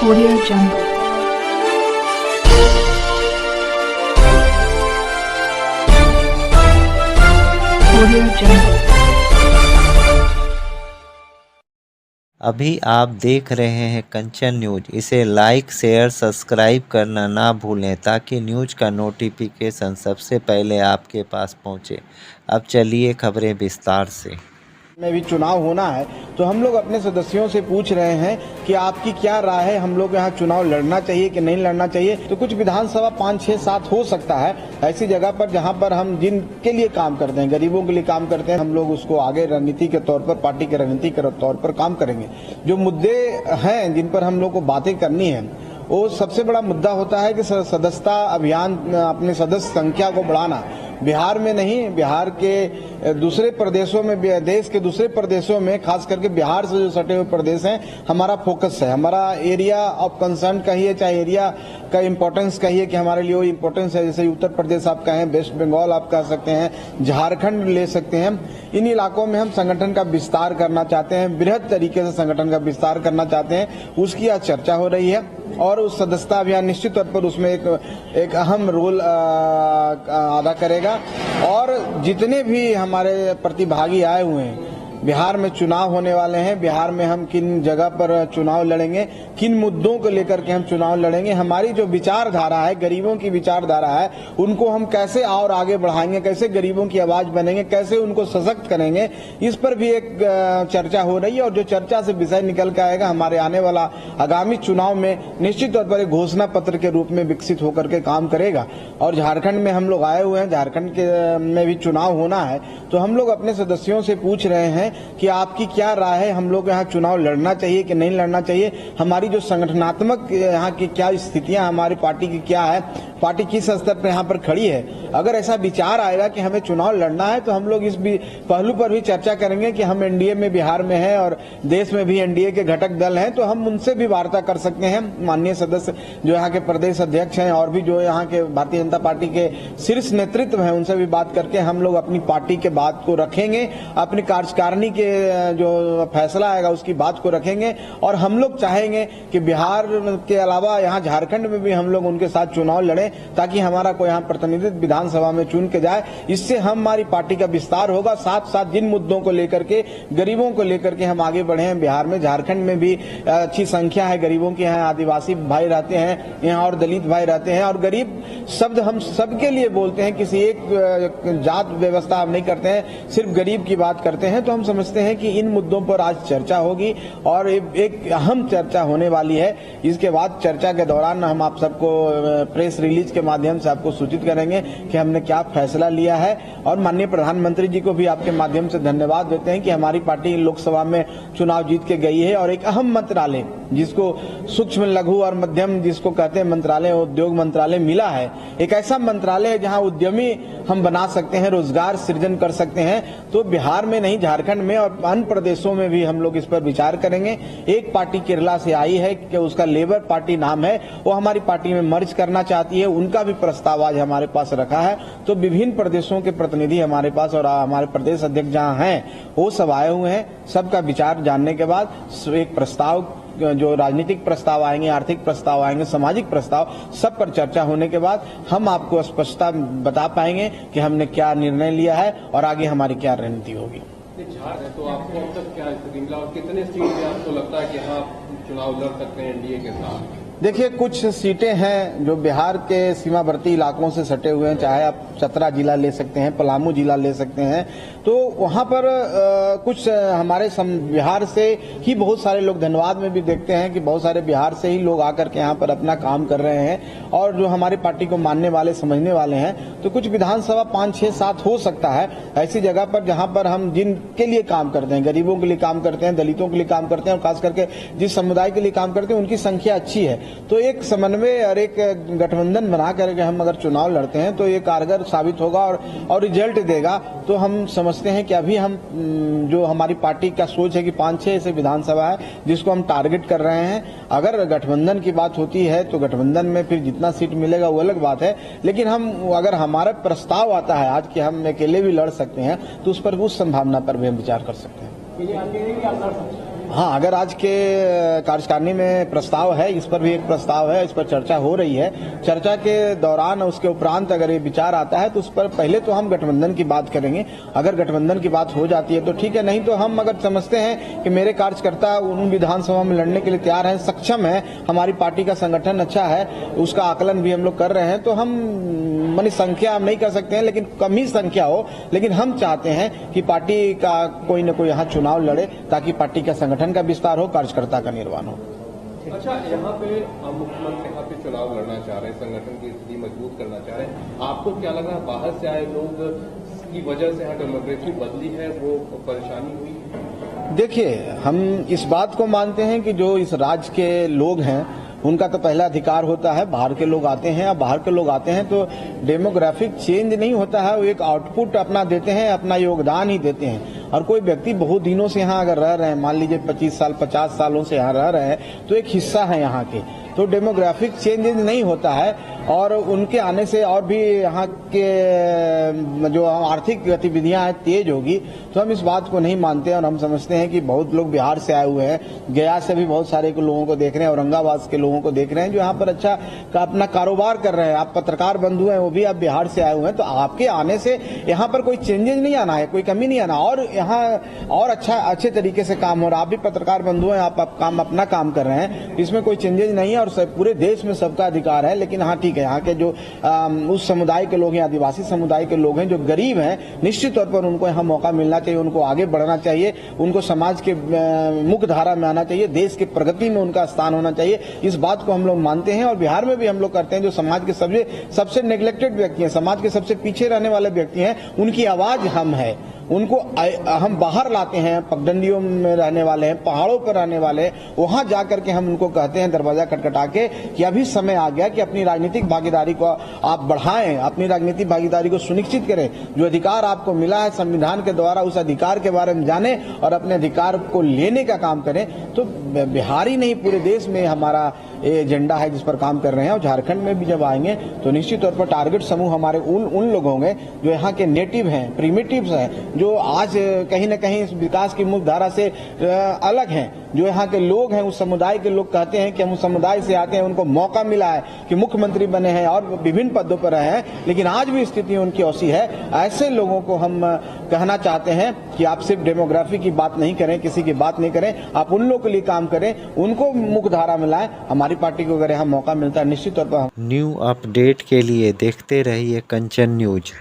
Audio Jungle. Audio Jungle. अभी आप देख रहे हैं कंचन न्यूज। इसे लाइक, शेयर, सब्सक्राइब करना ना भूलें ताकि न्यूज का नोटिफिकेशन सबसे पहले आपके पास पहुंचे। अब चलिए खबरें विस्तार से। में भी चुनाव होना है तो हम लोग अपने सदस्यों से पूछ रहे हैं कि आपकी क्या राय है, हम लोग यहाँ चुनाव लड़ना चाहिए कि नहीं लड़ना चाहिए। तो कुछ विधानसभा 5, 6, 7 हो सकता है ऐसी जगह पर जहाँ पर हम जिनके लिए काम करते हैं, गरीबों के लिए काम करते हैं, हम लोग उसको आगे रणनीति के तौर पर, पार्टी के रणनीति के तौर पर काम करेंगे। जो मुद्दे हैं जिन पर हम लोग को बातें करनी है, वो सबसे बड़ा मुद्दा होता है कि सदस्यता अभियान, अपने सदस्य संख्या को बढ़ाना। बिहार में नहीं, बिहार के दूसरे प्रदेशों में, देश के दूसरे प्रदेशों में, खास करके बिहार से जो सटे हुए प्रदेश हैं, हमारा फोकस है, हमारा एरिया ऑफ कंसर्न कहिए, चाहे एरिया का इम्पोर्टेंस कहिए कि हमारे लिए वो इम्पोर्टेंस है। जैसे उत्तर प्रदेश आप कहें, वेस्ट बंगाल आप कह सकते हैं, झारखंड ले सकते हैं। इन इलाकों में हम संगठन का विस्तार करना चाहते हैं, बृहद तरीके से संगठन का विस्तार करना चाहते हैं। उसकी आज चर्चा हो रही है और उस सदस्यता अभियान निश्चित तौर पर उसमें एक अहम रोल अदा करेगा। और जितने भी हमारे प्रतिभागी आए हुए हैं, बिहार में चुनाव होने वाले हैं, बिहार में हम किन जगह पर चुनाव लड़ेंगे, किन मुद्दों को लेकर के हम चुनाव लड़ेंगे, हमारी जो विचारधारा है, गरीबों की विचारधारा है, उनको हम कैसे और आगे बढ़ाएंगे, कैसे गरीबों की आवाज बनेंगे, कैसे उनको सशक्त करेंगे, इस पर भी एक चर्चा हो रही है। और जो चर्चा से विषय निकल के आएगा, हमारे आने वाला आगामी चुनाव में निश्चित तौर पर एक घोषणा पत्र के रूप में विकसित होकर के काम करेगा। और झारखंड में हम लोग आए हुए हैं, झारखंड में भी चुनाव होना है तो हम लोग अपने सदस्यों से पूछ रहे हैं कि आपकी क्या राय है, हम लोग यहाँ चुनाव लड़ना चाहिए कि नहीं लड़ना चाहिए। हमारी जो संगठनात्मक यहाँ की क्या स्थितियां, हमारी पार्टी की क्या है, पार्टी किस स्तर पर यहाँ पर खड़ी है। अगर ऐसा विचार आएगा कि हमें चुनाव लड़ना है तो हम लोग इस पहलू पर भी चर्चा करेंगे कि हम एनडीए में बिहार में है और देश में भी एनडीए के घटक दल हैं, तो हम उनसे भी वार्ता कर सकते हैं। माननीय सदस्य जो यहाँ के प्रदेश अध्यक्ष हैं और भी जो यहाँ के भारतीय जनता पार्टी के शीर्ष नेतृत्व हैं, उनसे भी बात करके हम लोग अपनी पार्टी के बात को रखेंगे, अपनी कार्यकारिणी के जो फैसला आएगा उसकी बात को रखेंगे। और हम लोग चाहेंगे कि बिहार के अलावा यहाँ झारखंड में भी हम लोग उनके साथ चुनाव लड़ें ताकि हमारा कोई यहाँ प्रतिनिधित्व विधानसभा में चुन के जाए। इससे हमारी पार्टी का विस्तार होगा। साथ साथ जिन मुद्दों को लेकर के, गरीबों को लेकर के हम आगे बढ़े हैं, बिहार में, झारखंड में भी अच्छी संख्या है गरीबों की। यहाँ आदिवासी भाई रहते हैं, यहाँ और दलित भाई रहते हैं। और गरीब शब्द हम सबके लिए बोलते हैं, किसी एक जात व्यवस्था हम नहीं करते हैं, सिर्फ गरीब की बात करते हैं। तो हम समझते हैं कि इन मुद्दों पर आज चर्चा होगी और एक अहम चर्चा होने वाली है। इसके बाद चर्चा के दौरान हम आप सबको प्रेस रिलीज के माध्यम से आपको सूचित करेंगे कि हमने क्या फैसला लिया है। और माननीय प्रधानमंत्री जी को भी आपके माध्यम से धन्यवाद देते हैं कि हमारी पार्टी लोकसभा में चुनाव जीत के गई है और एक अहम मंत्रालय, जिसको सूक्ष्म, लघु और मध्यम जिसको कहते हैं मंत्रालय, उद्योग मंत्रालय मिला है। एक ऐसा मंत्रालय है जहां उद्यमी हम बना सकते हैं, रोजगार सृजन कर सकते हैं। तो बिहार में नहीं, झारखंड में और अन्य प्रदेशों में भी हम लोग इस पर विचार करेंगे। एक पार्टी केरला से आई है कि उसका लेबर पार्टी नाम है, वो हमारी पार्टी में मर्ज करना चाहती है, उनका भी प्रस्ताव आज हमारे पास रखा है। तो विभिन्न प्रदेशों के प्रतिनिधि हमारे पास और हमारे प्रदेश अध्यक्ष जहां हैं वो सब आए हुए हैं। सबका विचार जानने के बाद एक प्रस्ताव, जो राजनीतिक प्रस्ताव आएंगे, आर्थिक प्रस्ताव आएंगे, सामाजिक प्रस्ताव, सब पर चर्चा होने के बाद हम आपको स्पष्टता बता पाएंगे कि हमने क्या निर्णय लिया है और आगे हमारी क्या रणनीति होगी। तो आपको अब तक क्या स्थिति मिला और कितने सीट में आपको लगता है कि हाँ चुनाव लड़ सकते हैं एनडीए के साथ? देखिए, कुछ सीटें हैं जो बिहार के सीमावर्ती इलाकों से सटे हुए हैं, चाहे आप चतरा जिला ले सकते हैं, पलामू जिला ले सकते हैं। तो वहां पर कुछ हमारे बिहार से ही बहुत सारे लोग, धन्यवाद में भी देखते हैं कि बहुत सारे बिहार से ही लोग आकर के यहाँ पर अपना काम कर रहे हैं और जो हमारी पार्टी को मानने वाले, समझने वाले हैं। तो कुछ विधानसभा 5, 6, 7 हो सकता है ऐसी जगह पर जहां पर हम जिनके लिए काम करते हैं, गरीबों के लिए काम करते हैं, दलितों के लिए काम करते हैं और खास करके जिस समुदाय के लिए काम करते हैं उनकी संख्या अच्छी है। तो एक समन्वय और एक गठबंधन बना करके हम अगर चुनाव लड़ते हैं तो ये कारगर साबित होगा और रिजल्ट देगा। तो हम समझते हैं कि अभी हम जो हमारी पार्टी का सोच है कि 5-6 ऐसे विधानसभा है जिसको हम टारगेट कर रहे हैं। अगर गठबंधन की बात होती है तो गठबंधन में फिर जितना सीट मिलेगा वो अलग बात है, लेकिन हम अगर हमारा प्रस्ताव आता है आज कि हम अकेले भी लड़ सकते हैं तो उस पर उस संभावना पर भी हम विचार कर सकते हैं। हाँ, अगर आज के कार्यकारिणी में प्रस्ताव है, इस पर भी एक प्रस्ताव है, इस पर चर्चा हो रही है। चर्चा के दौरान उसके उपरांत अगर ये विचार आता है तो उस पर पहले तो हम गठबंधन की बात करेंगे। अगर गठबंधन की बात हो जाती है तो ठीक है, नहीं तो हम अगर समझते हैं कि मेरे कार्यकर्ता उन विधानसभा में लड़ने के लिए तैयार हैं, सक्षम है, हमारी पार्टी का संगठन अच्छा है, उसका आकलन भी हम लोग कर रहे हैं, तो हम मानी संख्या हम नहीं कर सकते हैं, लेकिन कम ही संख्या हो, लेकिन हम चाहते हैं कि पार्टी का कोई न कोई यहाँ चुनाव लड़े ताकि पार्टी का संगठन का विस्तार हो, कार्यकर्ता का निर्माण हो। अच्छा, यहाँ पे मुख्यमंत्री यहाँ पे चुनाव लड़ना चाह रहे हैं, संगठन की स्थिति मजबूत करना चाह रहे हैं, आपको क्या लग रहा है बाहर से आए लोग की वजह से यहाँ डेमोक्रेसी बदली है, वो परेशानी हुई है? देखिए, हम इस बात को मानते हैं कि जो इस राज्य के लोग हैं उनका तो पहला अधिकार होता है, बाहर के लोग आते हैं, अब बाहर के लोग आते हैं तो डेमोग्राफिक चेंज नहीं होता है, वो एक आउटपुट अपना देते हैं, अपना योगदान ही देते हैं। और कोई व्यक्ति बहुत दिनों से यहाँ अगर रह रहे हैं, मान लीजिए 25 साल 50 सालों से यहाँ रह रहे हैं, तो एक हिस्सा है यहाँ के, तो डेमोग्राफिक चेंजेस नहीं होता है। और उनके आने से और भी यहाँ के जो आर्थिक गतिविधियां हैं तेज होगी, तो हम इस बात को नहीं मानते हैं। और हम समझते हैं कि बहुत लोग बिहार से आए हुए हैं, गया से भी बहुत सारे लोगों को देख रहे हैं, औरंगाबाद के लोगों को देख रहे हैं जो यहाँ पर अच्छा अपना कारोबार कर रहे हैं। आप पत्रकार बंधु हैं, वो भी आप बिहार से आए हुए हैं, तो आपके आने से यहाँ पर कोई चेंजेस नहीं आना है, कोई कमी नहीं आना, और यहाँ और अच्छे तरीके से काम हो रहा है। आप भी पत्रकार बंधु हैं, आप अपना काम कर रहे हैं, इसमें कोई चेंजेस नहीं है और पूरे देश में सबका अधिकार है। लेकिन हाँ ठीक है, यहाँ के जो उस समुदाय के लोग हैं, आदिवासी समुदाय के लोग हैं जो गरीब हैं, निश्चित तौर पर उनको यहाँ मौका मिलना चाहिए, उनको आगे बढ़ना चाहिए, उनको समाज के मुख्य धारा में आना चाहिए, देश की प्रगति में उनका स्थान होना चाहिए। इस बात को हम लोग मानते हैं और बिहार में भी हम लोग करते हैं। जो समाज के सबसे नेग्लेक्टेड व्यक्ति हैं, समाज के सबसे पीछे रहने वाले व्यक्ति हैं, उनकी आवाज हम है, उनको हम बाहर लाते हैं। पगडंडियों में रहने वाले हैं, पहाड़ों पर रहने वाले, वहां जाकर के हम उनको कहते हैं दरवाजा खटखटा के कि अभी समय आ गया कि अपनी राजनीतिक भागीदारी को आप बढ़ाएं, अपनी राजनीतिक भागीदारी को सुनिश्चित करें। जो अधिकार आपको मिला है संविधान के द्वारा, उस अधिकार के बारे में जाने और अपने अधिकार को लेने का काम करें। तो बिहार ही नहीं, पूरे देश में हमारा एजेंडा है जिस पर काम कर रहे हैं। और झारखंड में भी जब आएंगे तो निश्चित तौर पर टारगेट समूह हमारे उन लोग होंगे जो यहाँ के नेटिव हैं, प्रिमिटिव्स हैं, जो आज कहीं न कहीं इस विकास की मुख्य धारा से अलग हैं, जो यहाँ के लोग हैं, उस समुदाय के लोग कहते हैं कि हम उस समुदाय से आते हैं, उनको मौका मिला है कि मुख्यमंत्री बने हैं और विभिन्न पदों पर रहे हैं, लेकिन आज भी स्थिति उनकी ऐसी है। ऐसे लोगों को हम कहना चाहते हैं कि आप सिर्फ डेमोग्राफी की बात नहीं करें, किसी की बात नहीं करें, आप उन लोगों के लिए काम करें, उनको मुख्य धारा में लाएं। हमारी पार्टी को अगर यहाँ मौका मिलता है निश्चित तौर पर। न्यू अपडेट के लिए देखते रहिए कंचन न्यूज।